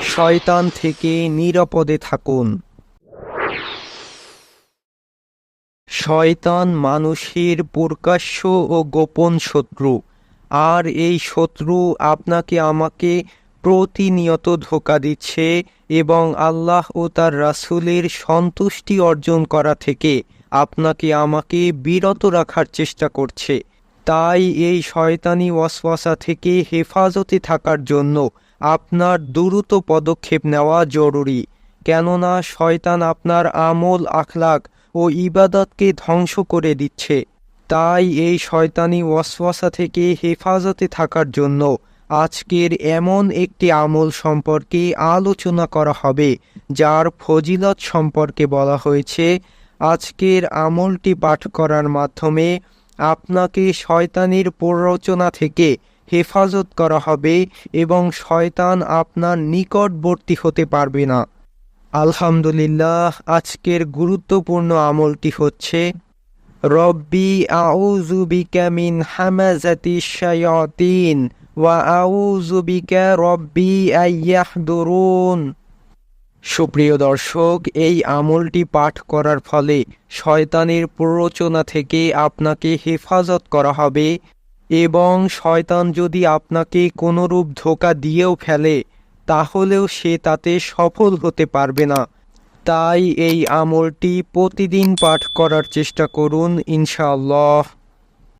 শয়তান থেকে নিরাপদে থাকুন। শয়তান মানুষের প্রকাশ্য ও গোপন শত্রু, আর এই শত্রু আপনাকে আমাকে প্রতিনিয়ত ধোঁকা দিচ্ছে এবং আল্লাহ ও তার রাসূলের সন্তুষ্টি অর্জন করা থেকে আপনাকে আমাকে বিরত রাখার চেষ্টা করছে। তাই এই শয়তানি ওয়াসওয়াসা থেকে হেফাজতে থাকার জন্য আপনার দ্রুত পদক্ষেপ নেওয়া জরুরি, কেননা শয়তান আপনার আমল, আখলাক ও ইবাদতকে ধ্বংস করে দিচ্ছে। তাই এই শয়তানি ওয়াসওয়াসা থেকে হেফাজতে থাকার জন্য আজকের এমন একটি আমল সম্পর্কে আলোচনা করা হবে, যার ফজিলত সম্পর্কে বলা হয়েছে। আজকের আমলটি পাঠ করার মাধ্যমে আপনাকে শয়তানির প্ররোচনা থেকে হেফাজত করা হবে এবং শয়তান আপনার নিকটবর্তী হতে পারবে না। আলহামদুলিল্লাহ, আজকের গুরুত্বপূর্ণ আমলটি হচ্ছে রব্বি আউযু বিকা মিন হামাযাতিশ শায়াতিন ওয়া আউযু বিকা রব্বি আইয়াহদুরুন। সুপ্রিয় দর্শক, এই আমলটি পাঠ করার ফলে শয়তানের প্ররোচনা থেকে আপনাকে হেফাজত করা হবে এবং শয়তান যদি আপনাকে কোনোরূপ ধোঁকা দিয়েও ফেলে তাহলেও সে তাতে সফল হতে পারবে না। তাই এই আমলটি প্রতিদিন পাঠ করার চেষ্টা করুন ইনশাআল্লাহ।